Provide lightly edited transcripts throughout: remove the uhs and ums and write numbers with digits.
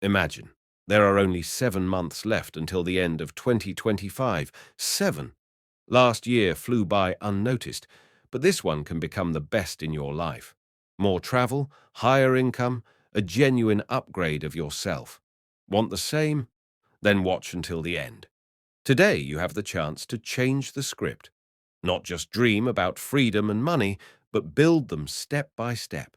Imagine, there are only 7 months left until the end of 2025. 7. Last year flew by unnoticed, but this one can become the best in your life. More travel, higher income, a genuine upgrade of yourself. Want the same? Then watch until the end. Today you have the chance to change the script. Not just dream about freedom and money, but build them step by step.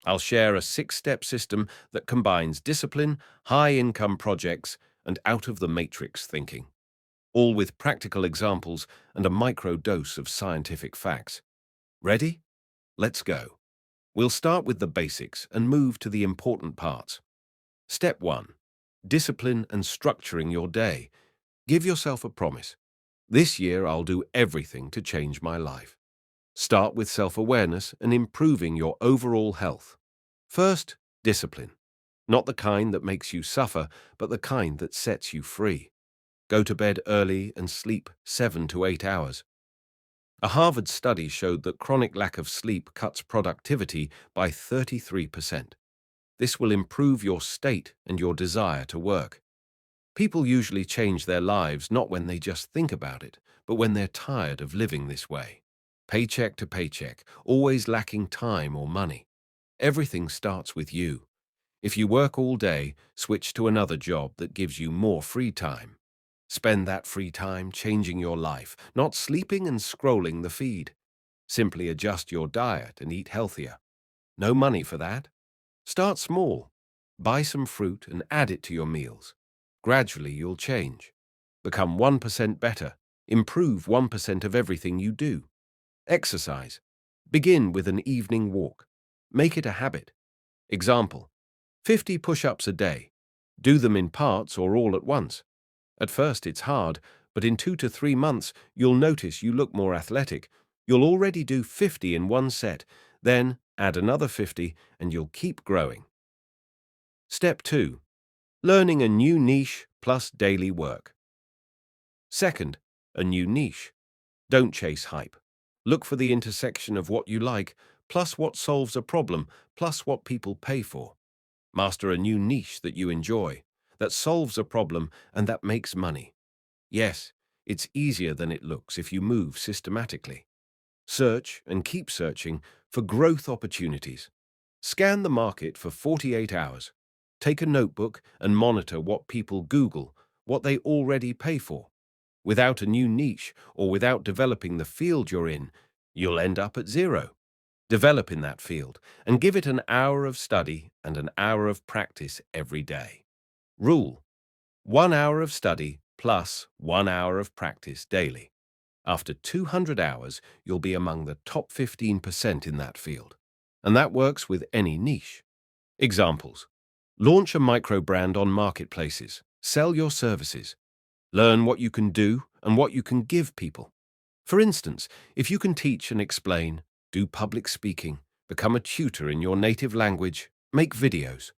I'll share a 6-step system that combines discipline, high-income projects, and out-of-the-matrix thinking, all with practical examples and a micro-dose of scientific facts. Ready? Let's go. We'll start with the basics and move to the important parts. Step 1. Discipline and structuring your day. Give yourself a promise. This year I'll do everything to change my life. Start with self-awareness and improving your overall health. First, discipline. Not the kind that makes you suffer, but the kind that sets you free. Go to bed early and sleep 7 to 8 hours. A Harvard study showed that chronic lack of sleep cuts productivity by 33%. This will improve your state and your desire to work. People usually change their lives not when they just think about it, but when they're tired of living this way. Paycheck to paycheck, always lacking time or money. Everything starts with you. If you work all day, switch to another job that gives you more free time. Spend that free time changing your life, not sleeping and scrolling the feed. Simply adjust your diet and eat healthier. No money for that? Start small. Buy some fruit and add it to your meals. Gradually you'll change. Become 1% better. Improve 1% of everything you do. Exercise. Begin with an evening walk. Make it a habit. Example: 50 push-ups a day. Do them in parts or all at once. At first it's hard, but in 2 to 3 months you'll notice you look more athletic. You'll already do 50 in one set, then add another 50 and you'll keep growing. Step 2. Learning a new niche plus daily work. Second, a new niche. Don't chase hype. Look for the intersection of what you like, plus what solves a problem, plus what people pay for. Master a new niche that you enjoy, that solves a problem and that makes money. Yes, it's easier than it looks if you move systematically. Search and keep searching for growth opportunities. Scan the market for 48 hours. Take a notebook and monitor what people Google, what they already pay for. Without a new niche or without developing the field you're in, you'll end up at zero. Develop in that field and give it an hour of study and an hour of practice every day. Rule: 1 hour of study plus 1 hour of practice daily. After 200 hours, you'll be among the top 15% in that field. And that works with any niche. Examples: launch a micro brand on marketplaces. Sell your services. Learn what you can do and what you can give people. For instance, if you can teach and explain, do public speaking, become a tutor in your native language, make videos.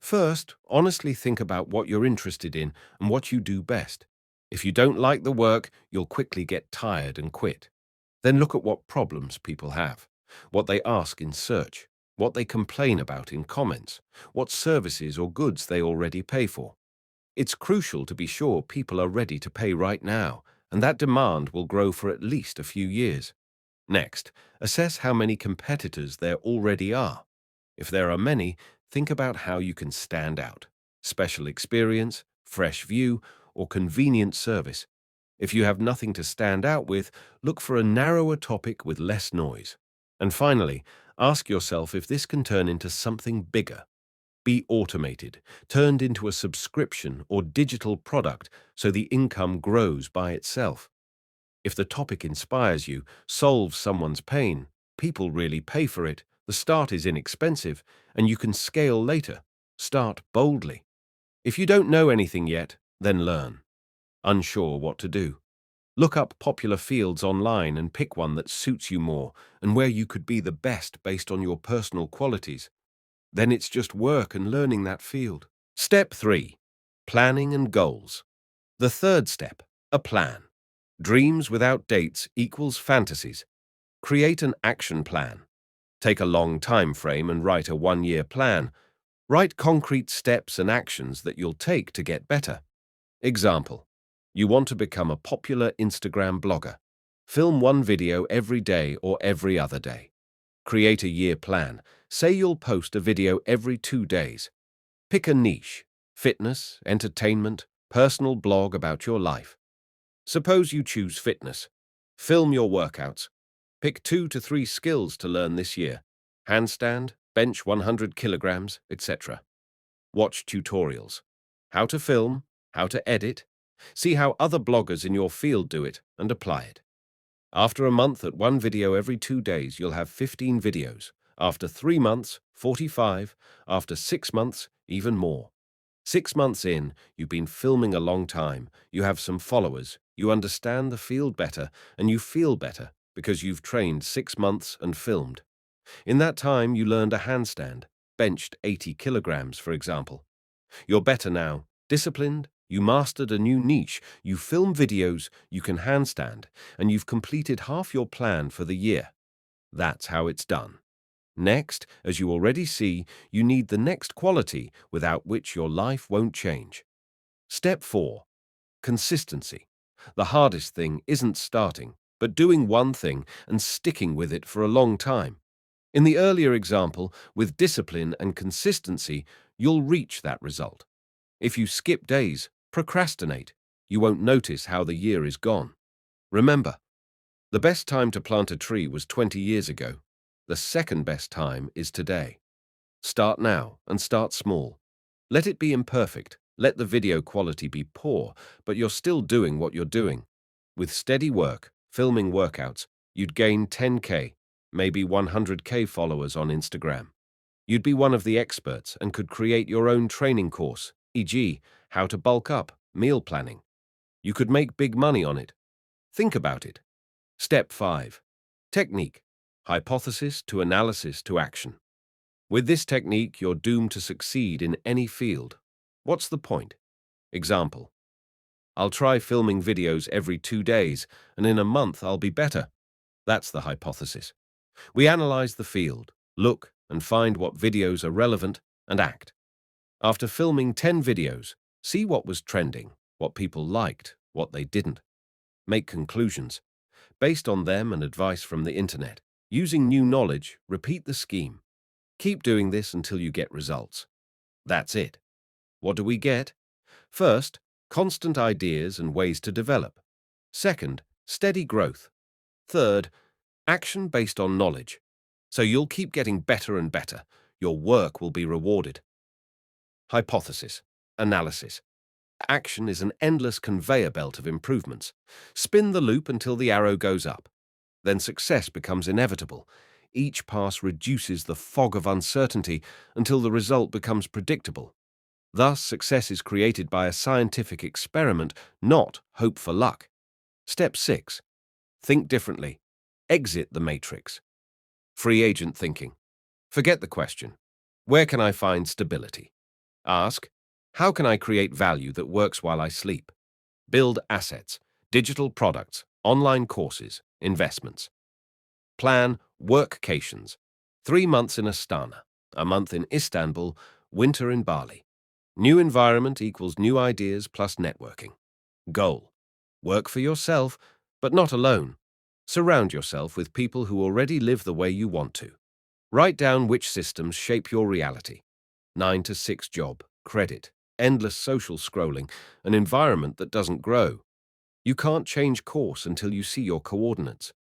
First, honestly think about what you're interested in and what you do best. If you don't like the work, you'll quickly get tired and quit. Then look at what problems people have, what they ask in search, what they complain about in comments, what services or goods they already pay for. It's crucial to be sure people are ready to pay right now, and that demand will grow for at least a few years. Next, assess how many competitors there already are. If there are many, think about how you can stand out. Special experience, fresh view, or convenient service. If you have nothing to stand out with, look for a narrower topic with less noise. And finally, ask yourself if this can turn into something bigger. Be automated, turned into a subscription or digital product so the income grows by itself. If the topic inspires you, solves someone's pain, people really pay for it, the start is inexpensive, and you can scale later. Start boldly. If you don't know anything yet, then learn. Unsure what to do? Look up popular fields online and pick one that suits you more and where you could be the best based on your personal qualities. Then it's just work and learning that field. Step 3. Planning and goals. The third step, a plan. Dreams without dates equals fantasies. Create an action plan. Take a long time frame and write a 1-year plan. Write concrete steps and actions that you'll take to get better. Example: you want to become a popular Instagram blogger. Film one video every day or every other day. Create a year plan. Say you'll post a video every 2 days. Pick a niche: fitness, entertainment, personal blog about your life. Suppose you choose fitness. Film your workouts. Pick 2 to 3 skills to learn this year: handstand, bench 100 kilograms, etc. Watch tutorials. How to film, how to edit. See how other bloggers in your field do it and apply it. After a month at one video every 2 days, you'll have 15 videos. After 3 months, 45. After 6 months, even more. 6 months in, you've been filming a long time, you have some followers, you understand the field better, and you feel better because you've trained 6 months and filmed. In that time, you learned a handstand, benched 80 kilograms, for example. You're better now, disciplined, you mastered a new niche, you film videos, you can handstand, and you've completed half your plan for the year. That's how it's done. Next, as you already see, you need the next quality without which your life won't change. Step 4. Consistency. The hardest thing isn't starting, but doing one thing and sticking with it for a long time. In the earlier example, with discipline and consistency, you'll reach that result. If you skip days, procrastinate, you won't notice how the year is gone. Remember, the best time to plant a tree was 20 years ago. The second best time is today. Start now and start small. Let it be imperfect. Let the video quality be poor, but you're still doing what you're doing. With steady work, filming workouts, you'd gain 10K, maybe 100K followers on Instagram. You'd be one of the experts and could create your own training course, e.g., how to bulk up, meal planning. You could make big money on it. Think about it. Step 5. Technique. Hypothesis to analysis to action. With this technique, you're doomed to succeed in any field. What's the point? Example: I'll try filming videos every 2 days, and in a month I'll be better. That's the hypothesis. We analyze the field, look and find what videos are relevant, and act. After filming 10 videos, see what was trending, what people liked, what they didn't. Make conclusions. Based on them and advice from the internet. Using new knowledge, repeat the scheme. Keep doing this until you get results. That's it. What do we get? First, constant ideas and ways to develop. Second, steady growth. Third, action based on knowledge. So you'll keep getting better and better. Your work will be rewarded. Hypothesis. Analysis. Action is an endless conveyor belt of improvements. Spin the loop until the arrow goes up. Then success becomes inevitable. Each pass reduces the fog of uncertainty until the result becomes predictable. Thus, success is created by a scientific experiment, not hope for luck. Step 6. Think differently. Exit the matrix. Free agent thinking. Forget the question, where can I find stability? Ask, how can I create value that works while I sleep? Build assets, digital products, online courses, investments. Plan workcations. 3 months in Astana, a month in Istanbul, winter in Bali. New environment equals new ideas plus networking. Goal. Work for yourself, but not alone. Surround yourself with people who already live the way you want to. Write down which systems shape your reality. 9 to 6 job, credit, endless social scrolling, an environment that doesn't grow. You can't change course until you see your coordinates.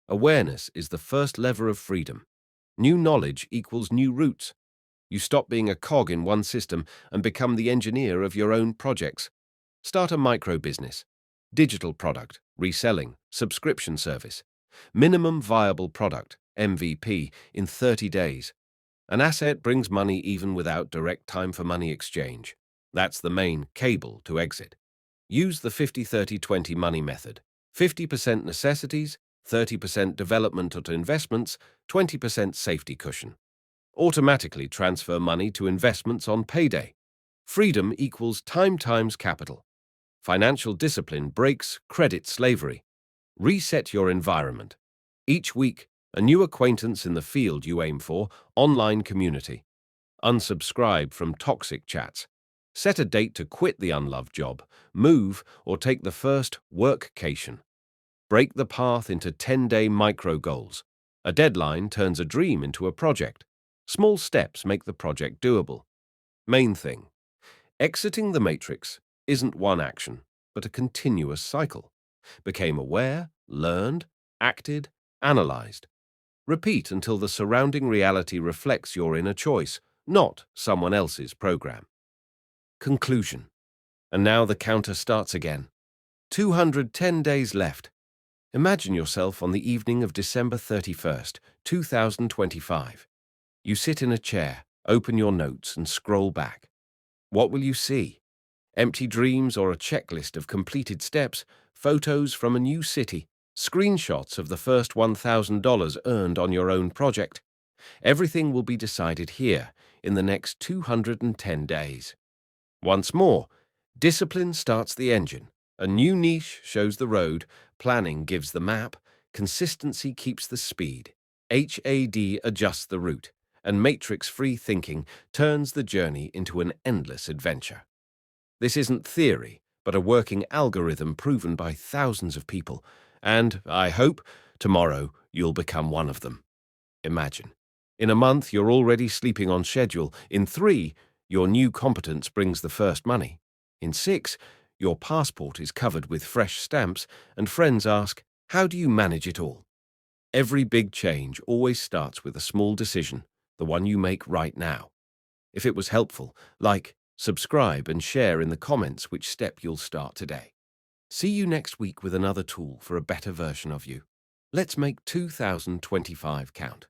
Awareness is the first lever of freedom. New knowledge equals new routes. You stop being a cog in one system and become the engineer of your own projects. Start a micro business. Digital product, reselling, subscription service. Minimum viable product, MVP, in 30 days. An asset brings money even without direct time for money exchange. That's the main cable to exit. Use the 50-30-20 money method. 50% necessities, 30% development or investments, 20% safety cushion. Automatically transfer money to investments on payday. Freedom equals time times capital. Financial discipline breaks credit slavery. Reset your environment. Each week, a new acquaintance in the field you aim for, online community. Unsubscribe from toxic chats. Set a date to quit the unloved job, move, or take the first workcation. Break the path into 10-day micro goals. A deadline turns a dream into a project. Small steps make the project doable. Main thing: exiting the matrix isn't one action, but a continuous cycle. Became aware, learned, acted, analyzed. Repeat until the surrounding reality reflects your inner choice, not someone else's program. Conclusion. And now the counter starts again. 210 days left. Imagine yourself on the evening of December 31st, 2025. You sit in a chair, open your notes, and scroll back. What will you see? Empty dreams or a checklist of completed steps, photos from a new city, screenshots of the first $1,000 earned on your own project? Everything will be decided here in the next 210 days. Once more, discipline starts the engine. A new niche shows the road, planning gives the map, consistency keeps the speed. H.A.A adjusts the route, and matrix-free thinking turns the journey into an endless adventure. This isn't theory, but a working algorithm proven by thousands of people, and, I hope, tomorrow you'll become one of them. Imagine. In a month, you're already sleeping on schedule. In 3, your new competence brings the first money. In 6, your passport is covered with fresh stamps, and friends ask, how do you manage it all? Every big change always starts with a small decision, the one you make right now. If it was helpful, like, subscribe, and share in the comments which step you'll start today. See you next week with another tool for a better version of you. Let's make 2025 count.